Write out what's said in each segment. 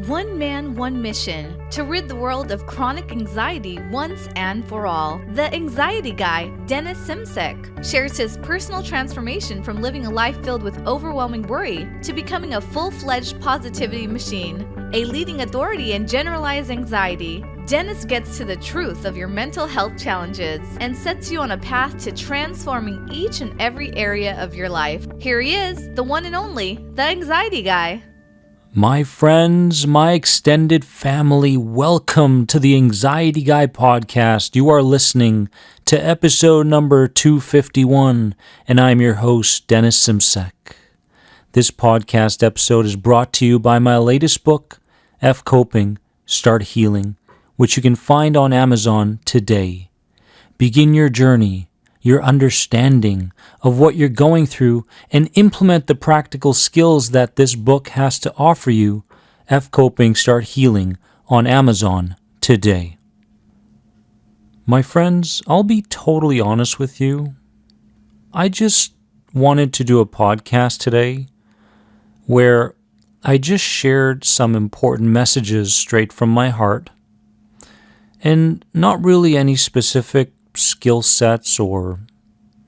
One man, one mission, to rid the world of chronic anxiety once and for all. The Anxiety Guy, Dennis Simsek, shares his personal transformation from living a life filled with overwhelming worry to becoming a full-fledged positivity machine, a leading authority in generalized anxiety. Dennis gets to the truth of your mental health challenges and sets you on a path to transforming each and every area of your life. Here he is, the one and only, the Anxiety Guy. My friends, my extended family, welcome to the Anxiety Guy podcast. You are listening to episode number 251, and I'm your host, Dennis Simsek. This podcast episode is brought to you by my latest book, F Coping, Start Healing, which you can find on Amazon today. Begin your journey, your understanding of what you're going through, and implement the practical skills that this book has to offer you. F Coping, Start Healing on Amazon today. My friends, I'll be totally honest with you. I just wanted to do a podcast today where I just shared some important messages straight from my heart, and not really any specific skill sets or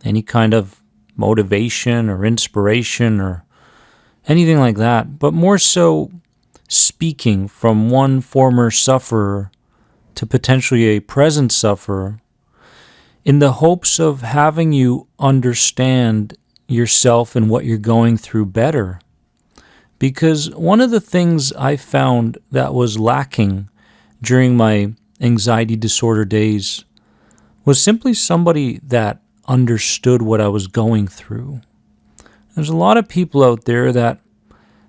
any kind of motivation or inspiration or anything like that, but more so speaking from one former sufferer to potentially a present sufferer in the hopes of having you understand yourself and what you're going through better. Because one of the things I found that was lacking during my anxiety disorder days was simply somebody that understood what I was going through. There's a lot of people out there that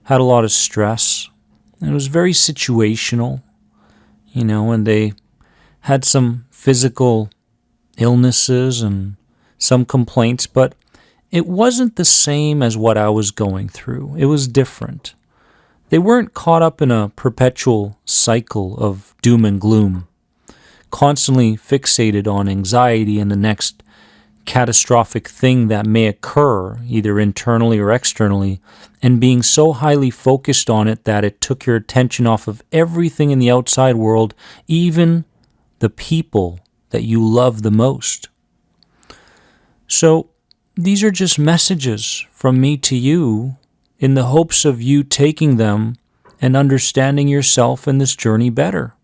had a lot of stress, and it was very situational, and they had some physical illnesses and some complaints, but it wasn't the same as what I was going through. It was different. They weren't caught up in a perpetual cycle of doom and gloom, constantly fixated on anxiety and the next catastrophic thing that may occur, either internally or externally, and being so highly focused on it that it took your attention off of everything in the outside world, even the people that you love the most. So, these are just messages from me to you in the hopes of you taking them and understanding yourself in this journey better.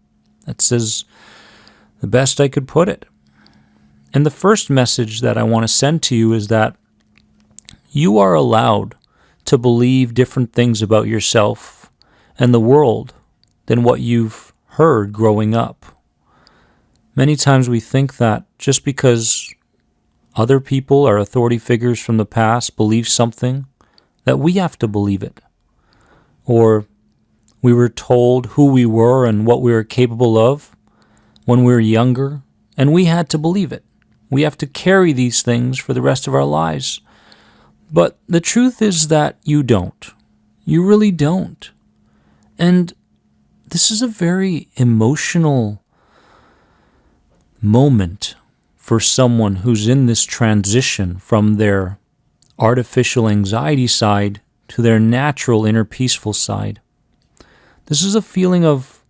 That's the best I could put it. And the first message that I want to send to you is that you are allowed to believe different things about yourself and the world than what you've heard growing up. Many times we think that just because other people or authority figures from the past believe something, that we have to believe it. Or we were told who we were and what we were capable of when we were younger, and we had to believe it. We have to carry these things for the rest of our lives. But the truth is that you don't. You really don't. And this is a very emotional moment for someone who's in this transition from their artificial anxiety side to their natural inner peaceful side. This is a feeling of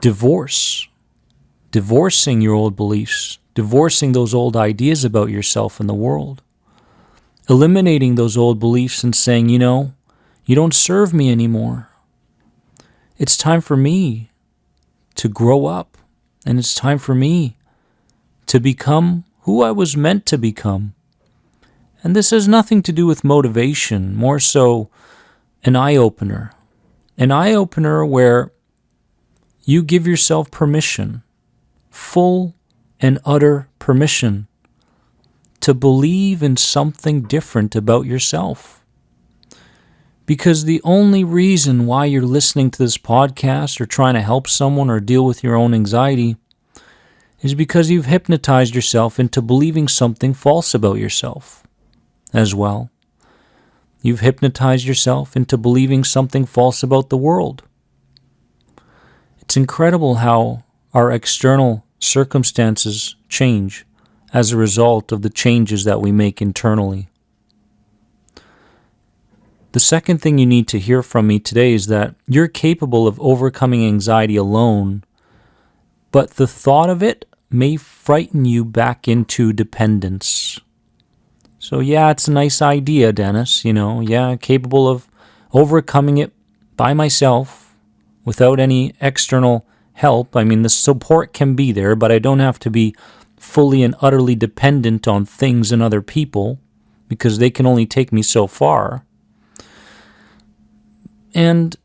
divorce. Divorcing your old beliefs, divorcing those old ideas about yourself and the world, eliminating those old beliefs and saying, you don't serve me anymore. It's time for me to grow up, and it's time for me to become who I was meant to become. And this has nothing to do with motivation, more so an eye-opener. An eye-opener where you give yourself permission, full and utter permission, to believe in something different about yourself. Because the only reason why you're listening to this podcast or trying to help someone or deal with your own anxiety is because you've hypnotized yourself into believing something false about yourself as well. You've hypnotized yourself into believing something false about the world. It's incredible how our external circumstances change as a result of the changes that we make internally. The second thing you need to hear from me today is that you're capable of overcoming anxiety alone, but the thought of it may frighten you back into dependence. So yeah, it's a nice idea, Dennis, capable of overcoming it by myself without any external help. I mean, the support can be there, but I don't have to be fully and utterly dependent on things and other people because they can only take me so far. And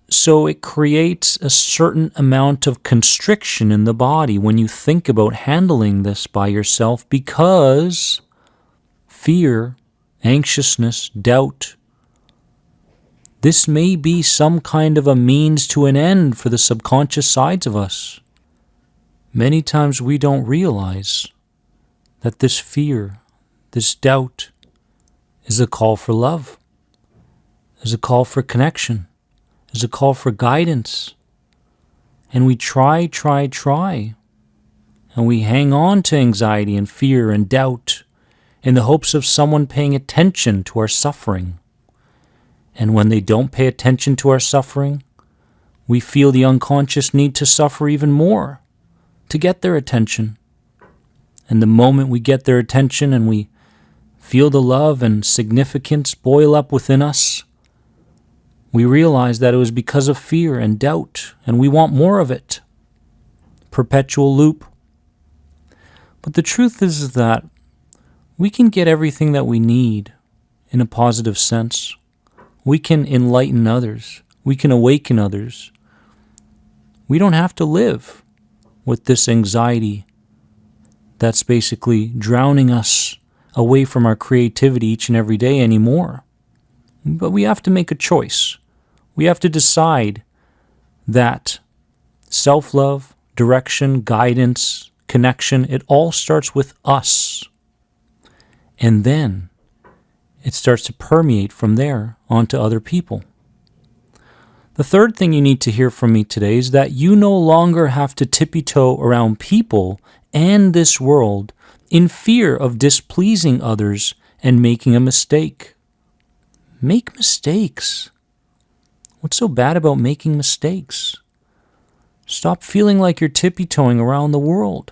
so it creates a certain amount of constriction in the body when you think about handling this by yourself, because fear, anxiousness, doubt, this may be some kind of a means to an end for the subconscious sides of us. Many times we don't realize that this fear, this doubt, is a call for love, is a call for connection, is a call for guidance. And we try, and we hang on to anxiety and fear and doubt in the hopes of someone paying attention to our suffering. And when they don't pay attention to our suffering, we feel the unconscious need to suffer even more to get their attention. And the moment we get their attention and we feel the love and significance boil up within us, we realize that it was because of fear and doubt, and we want more of it. Perpetual loop. But the truth is that we can get everything that we need in a positive sense. We can enlighten others. We can awaken others. We don't have to live with this anxiety that's basically drowning us away from our creativity each and every day anymore. But we have to make a choice. We have to decide that self-love, direction, guidance, connection, it all starts with us. And then it starts to permeate from there onto other people. The third thing you need to hear from me today is that you no longer have to tippy-toe around people and this world in fear of displeasing others and making a mistake. Make mistakes. What's so bad about making mistakes? Stop feeling like you're tippy-toeing around the world.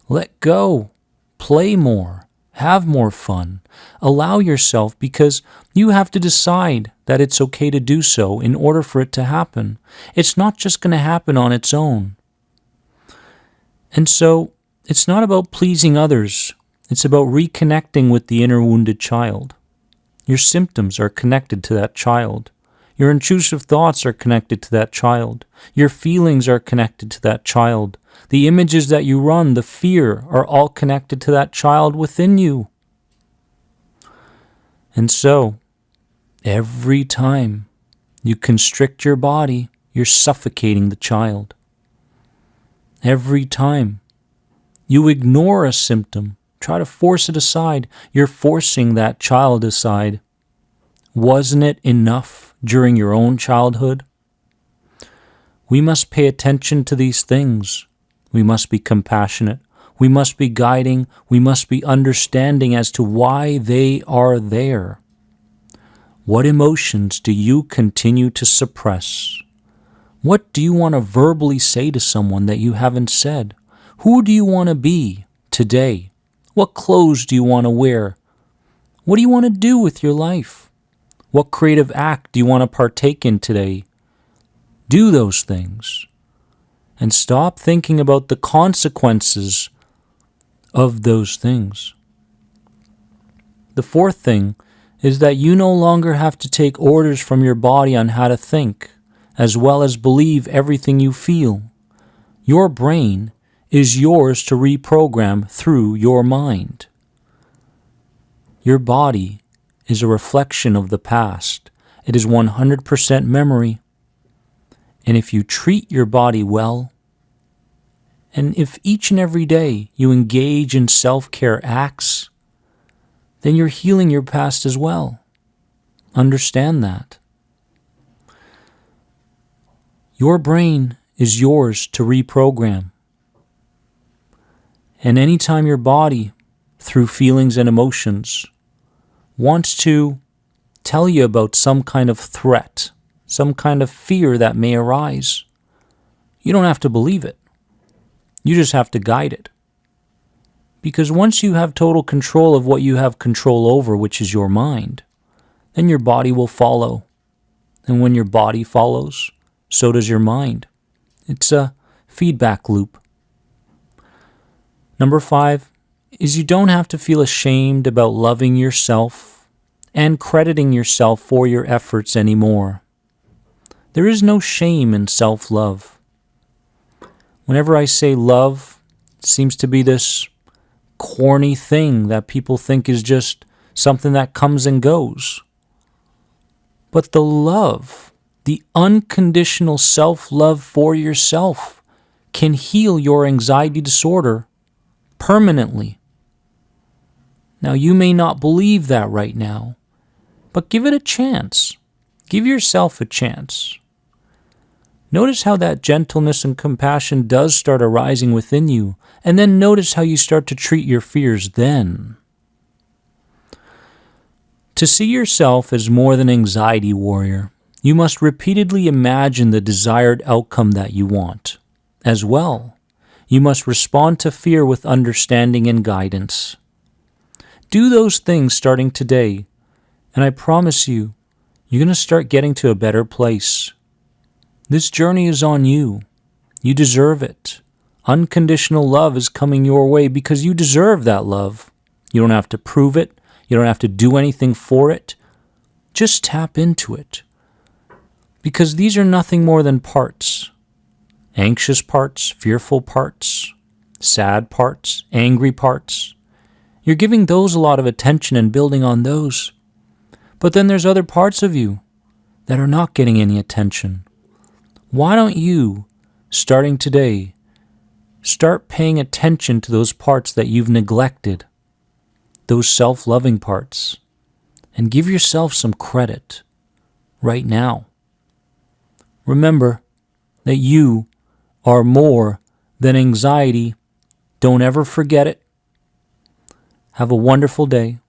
Let go. Play more. Have more fun. Allow yourself, because you have to decide that it's okay to do so in order for it to happen. It's not just going to happen on its own. And so, it's not about pleasing others. It's about reconnecting with the inner wounded child. Your symptoms are connected to that child. Your intrusive thoughts are connected to that child. Your feelings are connected to that child. The images that you run, the fear, are all connected to that child within you. And so, every time you constrict your body, you're suffocating the child. Every time you ignore a symptom, try to force it aside, you're forcing that child aside. Wasn't it enough during your own childhood? We must pay attention to these things. We must be compassionate. We must be guiding. We must be understanding as to why they are there. What emotions do you continue to suppress? What do you want to verbally say to someone that you haven't said? Who do you want to be today? What clothes do you want to wear? What do you want to do with your life? What creative act do you want to partake in today? Do those things. And stop thinking about the consequences of those things. The fourth thing is that you no longer have to take orders from your body on how to think, as well as believe everything you feel. Your brain is yours to reprogram through your mind. Your body is a reflection of the past. It is 100% memory. And if you treat your body well, and if each and every day you engage in self-care acts, then you're healing your past as well. Understand that. Your brain is yours to reprogram. And anytime your body, through feelings and emotions, wants to tell you about some kind of threat, some kind of fear that may arise. You don't have to believe it. You just have to guide it. Because once you have total control of what you have control over, which is your mind, then your body will follow. And when your body follows, so does your mind. It's a feedback loop. Number 5 is you don't have to feel ashamed about loving yourself and crediting yourself for your efforts anymore. There is no shame in self-love. Whenever I say love, it seems to be this corny thing that people think is just something that comes and goes. But the love, the unconditional self-love for yourself, can heal your anxiety disorder permanently. Now, you may not believe that right now, but give it a chance. Give yourself a chance. Notice how that gentleness and compassion does start arising within you, and then notice how you start to treat your fears then. To see yourself as more than an anxiety warrior, you must repeatedly imagine the desired outcome that you want. As well, you must respond to fear with understanding and guidance. Do those things starting today, and I promise you, you're going to start getting to a better place. This journey is on you. You deserve it. Unconditional love is coming your way because you deserve that love. You don't have to prove it. You don't have to do anything for it. Just tap into it. Because these are nothing more than parts. Anxious parts, fearful parts, sad parts, angry parts. You're giving those a lot of attention and building on those. But then there's other parts of you that are not getting any attention. Why don't you, starting today, start paying attention to those parts that you've neglected, those self-loving parts, and give yourself some credit right now. Remember that you are more than anxiety. Don't ever forget it. Have a wonderful day.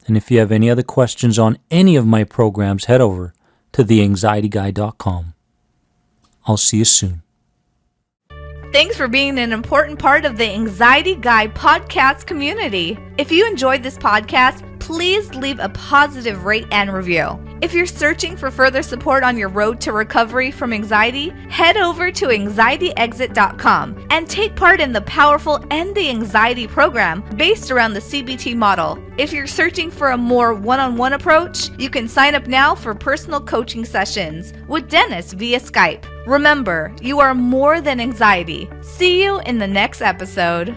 And if you have any other questions on any of my programs, head over to theanxietyguy.com. I'll see you soon. Thanks for being an important part of the Anxiety Guy podcast community. If you enjoyed this podcast, please leave a positive rate and review. If you're searching for further support on your road to recovery from anxiety, head over to anxietyexit.com and take part in the powerful End the Anxiety program based around the CBT model. If you're searching for a more one-on-one approach, you can sign up now for personal coaching sessions with Dennis via Skype. Remember, you are more than anxiety. See you in the next episode.